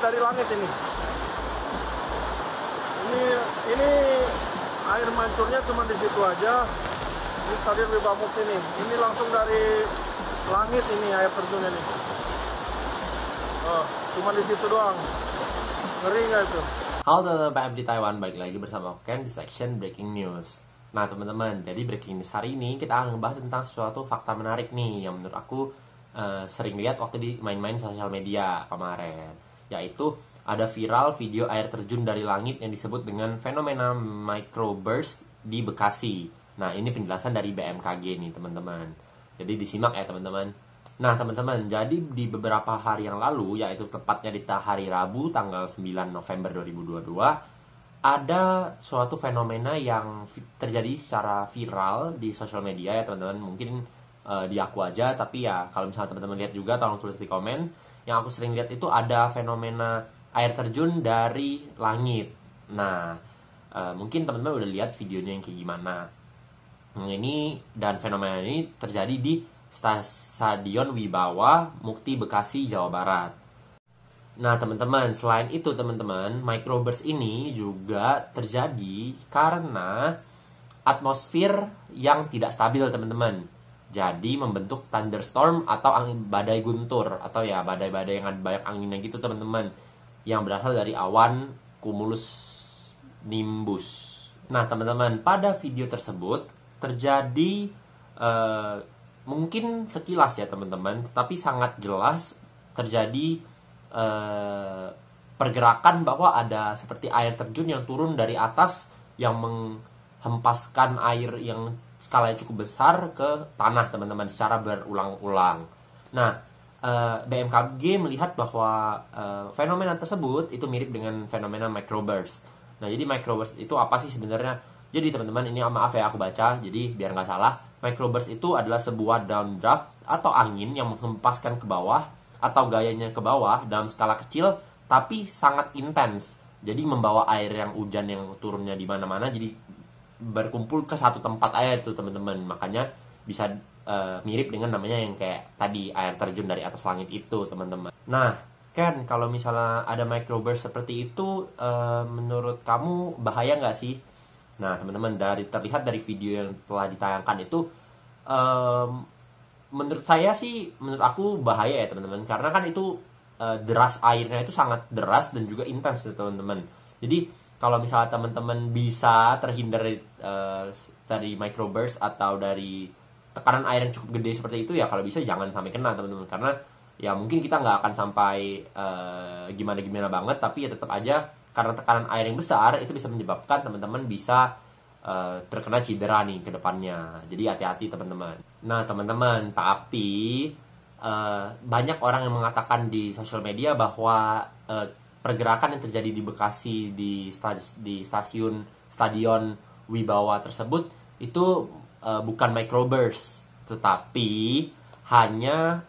dari langit ini. Ini air mancurnya cuma di situ aja. Ini Stadion Wibawa Mukti nih. Ini langsung dari langit ini air terjunnya nih. Oh, cuma di situ doang. Ngeri nggak itu? Halo teman-teman PM di Taiwan, balik lagi bersama Ken di section Breaking News. Nah teman-teman, jadi Breaking News hari ini kita akan ngebahas tentang sesuatu fakta menarik nih yang menurut aku sering lihat waktu di main-main sosial media kemarin, yaitu ada viral video air terjun dari langit yang disebut dengan fenomena microburst di Bekasi. Nah ini penjelasan dari BMKG nih teman-teman, jadi disimak ya teman-teman. Nah teman-teman, jadi di beberapa hari yang lalu, yaitu tepatnya di hari Rabu tanggal 9 November 2022, ada suatu fenomena yang terjadi secara viral di sosial media ya teman-teman. Mungkin di aku aja, tapi ya kalau misalnya teman-teman lihat juga tolong tulis di komen. Yang aku sering lihat itu ada fenomena air terjun dari langit. Nah mungkin teman-teman udah lihat videonya yang kayak gimana. Ini dan fenomena ini terjadi di Stadion Wibawa Mukti Bekasi, Jawa Barat. Nah teman-teman, selain itu teman-teman, microburst ini juga terjadi karena atmosfer yang tidak stabil teman-teman. Jadi membentuk thunderstorm atau angin badai guntur, atau ya badai-badai yang ada banyak anginnya gitu teman-teman, yang berasal dari awan cumulus nimbus. Nah teman-teman, pada video tersebut terjadi mungkin sekilas ya teman-teman, tapi sangat jelas terjadi pergerakan bahwa ada seperti air terjun yang turun dari atas yang menghempaskan air yang skalanya cukup besar ke tanah teman-teman secara berulang-ulang. Nah BMKG melihat bahwa fenomena tersebut itu mirip dengan fenomena microburst. Nah jadi microburst itu apa sih sebenarnya? Jadi teman-teman, ini maaf ya aku baca, jadi biar nggak salah. Microburst itu adalah sebuah downdraft atau angin yang menghempaskan ke bawah atau gayanya ke bawah dalam skala kecil tapi sangat intens. Jadi membawa air yang hujan yang turunnya di mana-mana jadi berkumpul ke satu tempat aja itu teman-teman. Makanya bisa mirip dengan namanya yang kayak tadi air terjun dari atas langit itu teman-teman. Nah Ken, kalau misalnya ada microburst seperti itu menurut kamu bahaya nggak sih? Nah teman-teman, terlihat dari video yang telah ditayangkan itu menurut aku bahaya ya teman-teman, karena kan itu deras airnya itu sangat deras dan juga intens ya teman-teman. Jadi kalau misalnya teman-teman bisa terhindar dari microburst atau dari tekanan air yang cukup gede seperti itu, ya kalau bisa jangan sampai kena teman-teman, karena ya mungkin kita nggak akan sampai gimana-gimana banget, tapi ya tetap aja karena tekanan air yang besar itu bisa menyebabkan teman-teman bisa terkena cedera nih ke depannya. Jadi hati-hati teman-teman. Nah teman-teman, tapi banyak orang yang mengatakan di sosial media bahwa pergerakan yang terjadi di Bekasi di Stadion Wibawa tersebut itu bukan microburst, tetapi hanya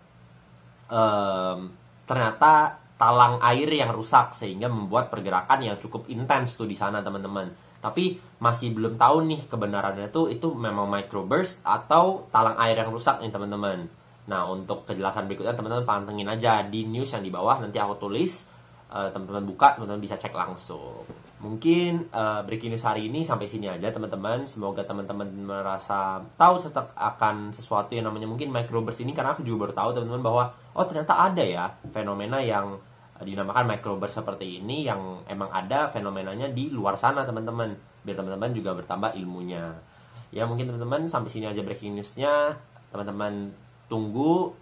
ternyata talang air yang rusak sehingga membuat pergerakan yang cukup intens tuh di sana teman-teman. Tapi masih belum tahu nih kebenarannya itu memang microburst atau talang air yang rusak nih teman-teman. Nah untuk kejelasan berikutnya teman-teman pantengin aja di news yang di bawah, nanti aku tulis, teman-teman buka, teman-teman bisa cek langsung. Mungkin breaking news hari ini sampai sini aja teman-teman. Semoga teman-teman merasa tahu akan sesuatu yang namanya mungkin microburst ini, karena aku juga baru tahu teman-teman bahwa oh ternyata ada ya fenomena yang dinamakan microburst seperti ini, yang emang ada fenomenanya di luar sana teman-teman, biar teman-teman juga bertambah ilmunya. Ya mungkin teman-teman sampai sini aja breaking newsnya. Teman-teman tunggu,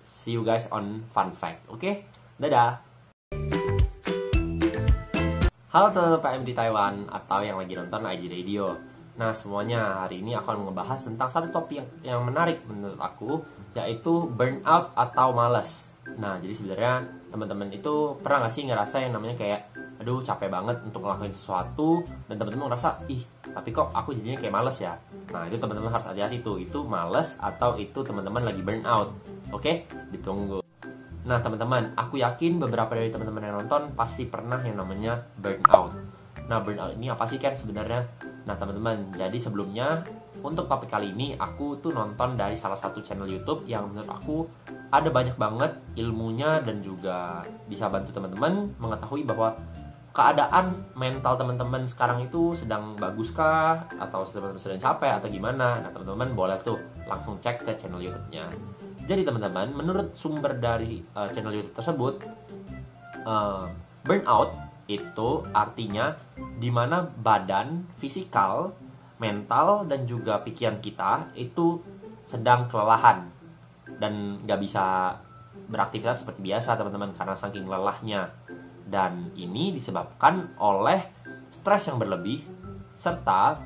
see you guys on fun fact. Oke? Dadah. Halo teman-teman PM di Taiwan atau yang lagi nonton IG Radio. Nah semuanya, hari ini aku akan ngebahas tentang satu topik yang menarik menurut aku, yaitu burnout atau malas. Nah jadi sebenarnya teman-teman itu pernah gak sih ngerasa yang namanya kayak aduh capek banget untuk ngelakuin sesuatu, dan teman-teman ngerasa ih tapi kok aku jadinya kayak males ya. Nah itu teman-teman harus hati-hati tuh, itu males atau itu teman-teman lagi burnout. Oke, ditunggu. Nah teman-teman, aku yakin beberapa dari teman-teman yang nonton pasti pernah yang namanya burnout. Nah, burnout ini apa sih Ken sebenarnya? Nah teman-teman, jadi sebelumnya untuk topik kali ini aku tuh nonton dari salah satu channel YouTube yang menurut aku ada banyak banget ilmunya dan juga bisa bantu teman-teman mengetahui bahwa keadaan mental teman-teman sekarang itu sedang baguskah atau teman-teman sedang capek atau gimana. Nah teman-teman boleh tuh langsung cek ke channel YouTube-nya. Jadi teman-teman, menurut sumber dari channel YouTube tersebut, burnout itu artinya dimana badan, fisikal, mental dan juga pikiran kita itu sedang kelelahan dan nggak bisa beraktivitas seperti biasa teman-teman karena saking lelahnya. Dan ini disebabkan oleh stres yang berlebih serta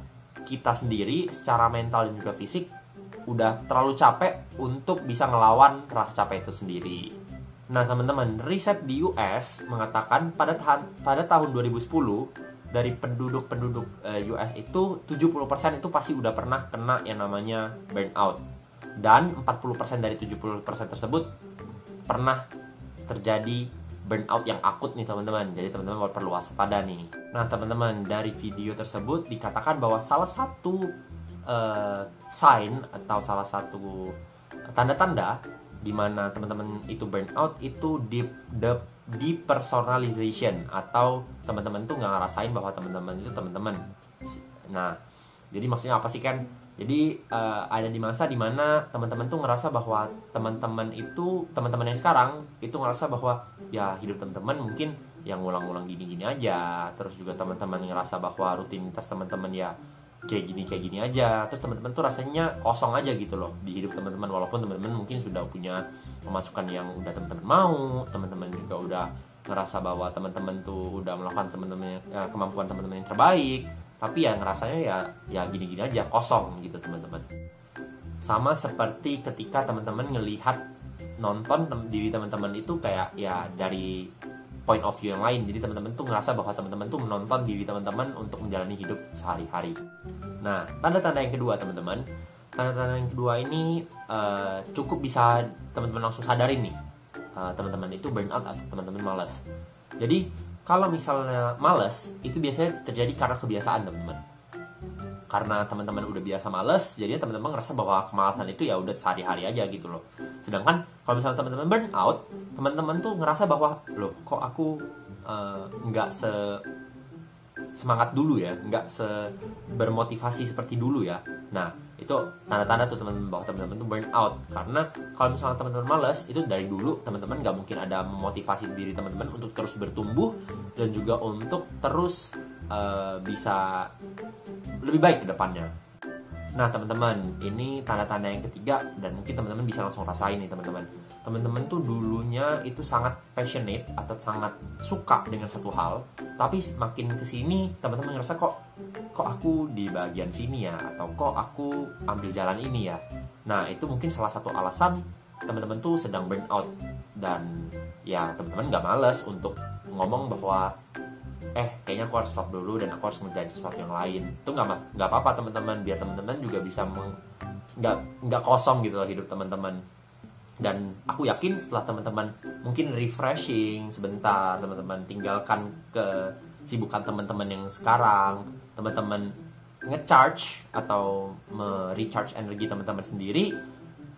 kita sendiri secara mental dan juga fisik udah terlalu capek untuk bisa ngelawan rasa capek itu sendiri. Nah teman-teman, riset di US mengatakan pada tahun 2010 dari penduduk US itu 70% itu pasti udah pernah kena yang namanya burnout. Dan 40% dari 70% tersebut pernah terjadi burnout yang akut nih teman-teman. Jadi teman-teman perlu waspada nih. Nah teman-teman, dari video tersebut dikatakan bahwa salah satu sign atau salah satu tanda-tanda di mana teman-teman itu burnout itu depersonalization, atau teman-teman tuh nggak ngerasain bahwa teman-teman itu teman-teman. Nah, jadi maksudnya apa sih Ken? Jadi ada di masa dimana teman-teman tuh ngerasa bahwa teman-teman yang sekarang itu ngerasa bahwa ya hidup teman-teman mungkin yang ngulang-ngulang gini-gini aja. Terus juga teman-teman ngerasa bahwa rutinitas teman-teman ya kayak gini aja. Terus teman-teman tuh rasanya kosong aja gitu loh di hidup teman-teman, walaupun teman-teman mungkin sudah punya pemasukan yang udah teman-teman mau. Teman-teman juga udah ngerasa bahwa teman-teman tuh udah melakukan kemampuan teman-teman yang terbaik. Tapi ya ngerasanya ya gini-gini aja, kosong gitu teman-teman. Sama seperti ketika teman-teman ngelihat nonton diri teman-teman itu kayak ya dari point of view yang lain. Jadi teman-teman tuh ngerasa bahwa teman-teman tuh menonton diri teman-teman untuk menjalani hidup sehari-hari. Nah, tanda-tanda yang kedua teman-teman. Tanda-tanda yang kedua ini cukup bisa teman-teman langsung sadarin nih. Teman-teman itu burnout atau teman-teman malas. Jadi kalau misalnya malas, itu biasanya terjadi karena kebiasaan teman-teman. Karena teman-teman udah biasa malas, jadinya teman-teman ngerasa bahwa kemalasan itu ya udah sehari-hari aja gitu loh. Sedangkan kalau misalnya teman-teman burnout, teman-teman tuh ngerasa bahwa loh kok aku nggak semangat dulu ya, nggak bermotivasi seperti dulu ya. Nah itu tanda-tanda tuh teman-teman bahwa teman-teman tuh burnout. Karena kalau misalnya teman-teman malas, itu dari dulu teman-teman nggak mungkin ada memotivasi diri teman-teman untuk terus bertumbuh dan juga untuk terus bisa lebih baik ke depannya. Nah teman-teman, ini tanda-tanda yang ketiga dan mungkin teman-teman bisa langsung rasain nih teman-teman. Teman-teman tuh dulunya itu sangat passionate atau sangat suka dengan satu hal, tapi makin kesini teman-teman ngerasa kok aku di bagian sini ya, atau kok aku ambil jalan ini ya. Nah itu mungkin salah satu alasan teman-teman tuh sedang burnout. Dan ya teman-teman nggak malas untuk ngomong bahwa kayaknya aku harus stop dulu dan aku harus ngerjain sesuatu yang lain. Itu nggak apa-apa teman-teman, biar teman-teman juga bisa nggak kosong gitu loh hidup teman-teman. Dan aku yakin setelah teman-teman mungkin refreshing sebentar, teman-teman tinggalkan kesibukan teman-teman yang sekarang, teman-teman nge-charge atau me-recharge energi teman-teman sendiri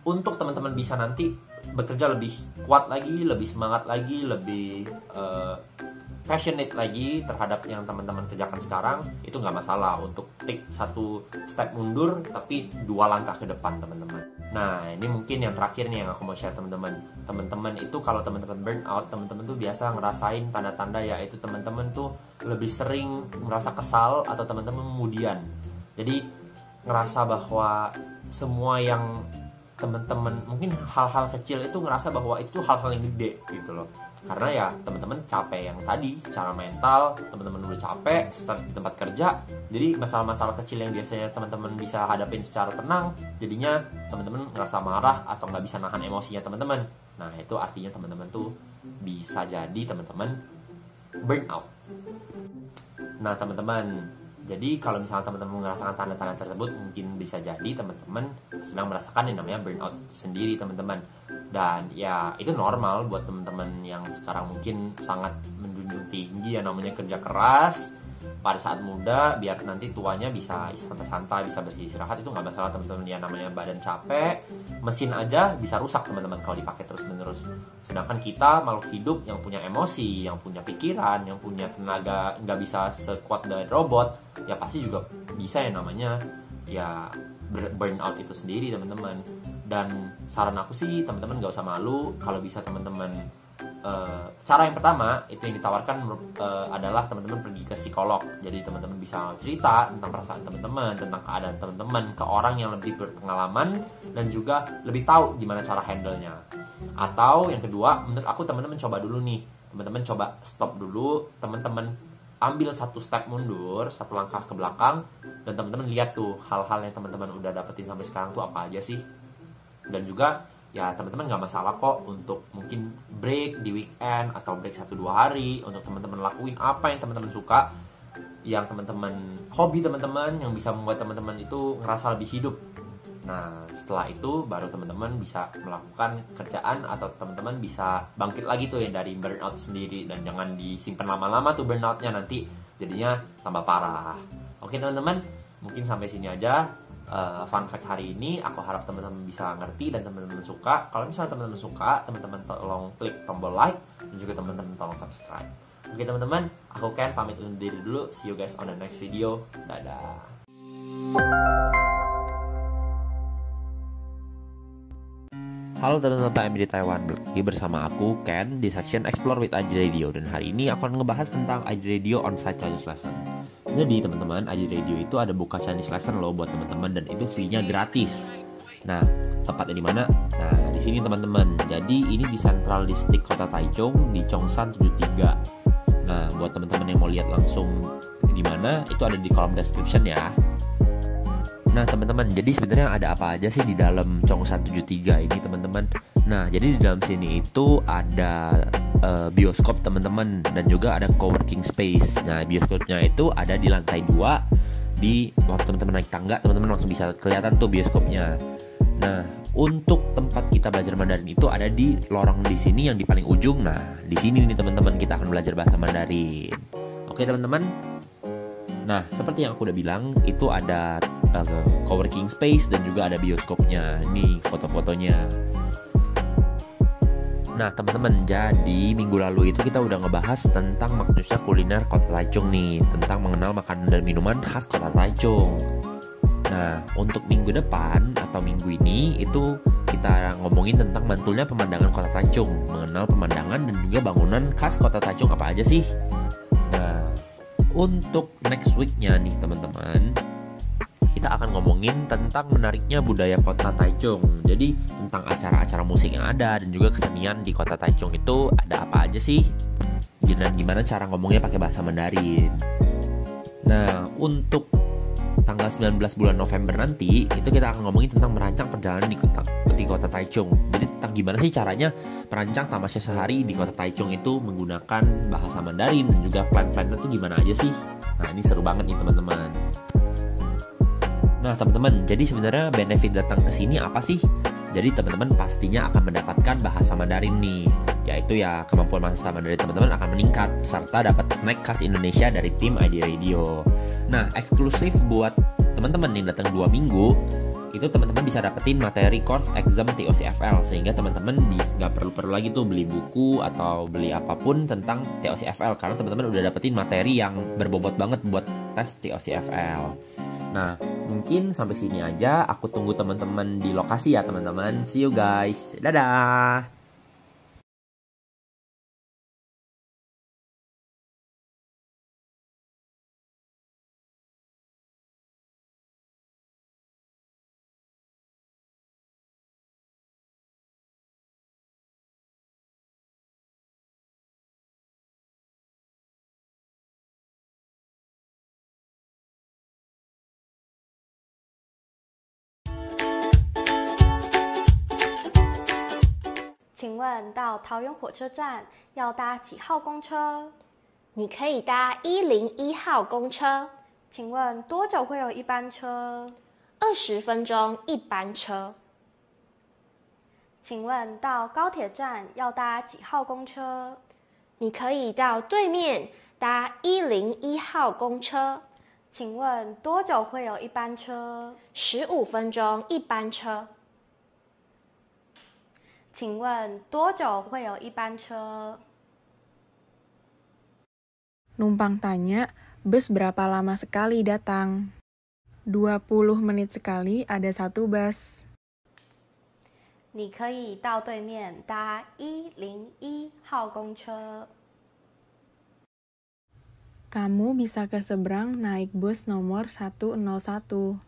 untuk teman-teman bisa nanti bekerja lebih kuat lagi, lebih semangat lagi, lebih passionate lagi terhadap yang teman-teman kerjakan sekarang. Itu nggak masalah untuk take satu step mundur tapi 2 langkah ke depan teman-teman. Nah ini mungkin yang terakhir nih yang aku mau share teman-teman. Teman-teman itu kalau teman-teman burnout, teman-teman tuh biasa ngerasain tanda-tanda yaitu teman-teman tuh lebih sering merasa kesal atau teman-teman kemudian. Jadi ngerasa bahwa semua yang teman-teman mungkin hal-hal kecil itu ngerasa bahwa itu hal-hal yang gede gitu loh. Karena ya teman-teman capek yang tadi secara mental, teman-teman udah capek, stres di tempat kerja. Jadi masalah-masalah kecil yang biasanya teman-teman bisa hadapin secara tenang, jadinya teman-teman ngerasa marah atau nggak bisa nahan emosinya teman-teman. Nah itu artinya teman-teman tuh bisa jadi teman-teman burnout. Nah teman-teman, jadi kalau misalnya teman-teman merasakan tanda-tanda tersebut, mungkin bisa jadi teman-teman sedang merasakan yang namanya burnout sendiri teman-teman. Dan ya itu normal buat teman-teman yang sekarang mungkin sangat menjunjung tinggi yang namanya kerja keras, pada saat muda biar nanti tuanya bisa santai-santai, bisa beristirahat, itu nggak masalah teman-teman. Ya namanya badan capek, mesin aja bisa rusak teman-teman kalau dipakai terus-menerus. Sedangkan kita makhluk hidup yang punya emosi, yang punya pikiran, yang punya tenaga, nggak bisa sekuat dari robot, ya pasti juga bisa yang namanya ya burnout itu sendiri teman-teman. Dan saran aku sih teman-teman nggak usah malu. Kalau bisa teman-teman, cara yang pertama itu yang ditawarkan adalah teman-teman pergi ke psikolog. Jadi teman-teman bisa cerita tentang perasaan teman-teman, tentang keadaan teman-teman ke orang yang lebih berpengalaman dan juga lebih tahu gimana cara handle-nya. Atau yang kedua, menurut aku teman-teman coba dulu nih, teman-teman coba stop dulu, teman-teman ambil satu step mundur, satu langkah ke belakang, dan teman-teman lihat tuh hal-hal yang teman-teman udah dapetin sampai sekarang tuh apa aja sih. Dan juga ya teman-teman nggak masalah kok untuk mungkin break di weekend atau break 1-2 hari untuk teman-teman lakuin apa yang teman-teman suka, yang teman-teman hobi teman-teman yang bisa membuat teman-teman itu ngerasa lebih hidup. Nah setelah itu baru teman-teman bisa melakukan kerjaan atau teman-teman bisa bangkit lagi tuh yang dari burnout sendiri. Dan jangan disimpan lama-lama tuh burnoutnya, nanti jadinya tambah parah. Oke teman-teman, mungkin sampai sini aja fun fact hari ini. Aku harap teman-teman bisa ngerti dan teman-teman suka. Kalau misalnya teman-teman suka, teman-teman tolong klik tombol like dan juga teman-teman tolong subscribe. Oke teman-teman, aku Ken pamit undur diri dulu. See you guys on the next video. Dadah. Halo teman-teman PMI di Taiwan, lagi bersama aku Ken di section Explore with Aji Radio. Dan hari ini aku akan ngebahas tentang Aji Radio on-site Chinese lesson. Jadi teman-teman, Aji Radio itu ada buka Chinese lesson loh buat teman-teman, dan itu fee-nya gratis. Nah, tempatnya di mana? Nah, di sini teman-teman. Jadi ini di Central District Kota Taichung di Chongshan 73. Nah, buat teman-teman yang mau lihat langsung di mana, itu ada di kolom description ya. Nah teman-teman, jadi sebenarnya ada apa aja sih di dalam Chongshan 73 ini teman-teman? Nah jadi di dalam sini itu ada bioskop teman-teman, dan juga ada coworking space. Nah bioskopnya itu ada di lantai 2. Di waktu teman-teman naik tangga, teman-teman langsung bisa kelihatan tuh bioskopnya. Nah untuk tempat kita belajar Mandarin itu ada di lorong di sini yang di paling ujung. Nah di sini nih teman-teman kita akan belajar bahasa Mandarin. Oke teman-teman. Nah seperti yang aku udah bilang, itu ada coworking space dan juga ada bioskopnya. Ini foto-fotonya. Nah teman-teman, jadi minggu lalu itu kita udah ngebahas tentang maknanya kuliner Kota Taichung nih, tentang mengenal makanan dan minuman khas Kota Taichung. Nah untuk minggu depan atau minggu ini itu kita ngomongin tentang mantulnya pemandangan Kota Taichung, mengenal pemandangan dan juga bangunan khas Kota Taichung apa aja sih. Nah untuk next weeknya nih teman-teman, kita akan ngomongin tentang menariknya budaya Kota Taichung. Jadi tentang acara-acara musik yang ada dan juga kesenian di Kota Taichung itu ada apa aja sih, dan gimana cara ngomongnya pakai bahasa Mandarin. Nah untuk tanggal 19 bulan November nanti itu kita akan ngomongin tentang merancang perjalanan di Kota Taichung. Jadi tentang gimana sih caranya merancang tamasya sehari di Kota Taichung itu menggunakan bahasa Mandarin, dan juga plan-plannya itu gimana aja sih. Nah ini seru banget nih teman-teman. Nah teman-teman, jadi sebenarnya benefit datang ke sini apa sih? Jadi teman-teman pastinya akan mendapatkan bahasa Mandarin nih, yaitu ya kemampuan bahasa Mandarin teman-teman akan meningkat, serta dapat snack khas Indonesia dari tim ID Radio. Nah eksklusif buat teman-teman yang datang 2 minggu, itu teman-teman bisa dapetin materi course exam TOCFL, sehingga teman-teman nggak perlu lagi tuh beli buku atau beli apapun tentang TOCFL, karena teman-teman udah dapetin materi yang berbobot banget buat tes TOCFL. Nah, mungkin sampai sini aja. Aku tunggu teman-teman di lokasi ya teman-teman. See you guys. Dadah. 请问到桃园火车站要搭几号公车？你可以搭101号公车。请问多久会有一班车？20分钟一班车。请问到高铁站要搭几号公车？你可以到对面搭101号公车，请问多久会有一班车？ 15分钟一班车。请问多久会有一班车？ Numpang tanya, bus berapa lama sekali datang? 20 menit sekali ada satu bus. 你可以到对面搭101号公车。 Kamu bisa ke seberang naik bus nomor 101.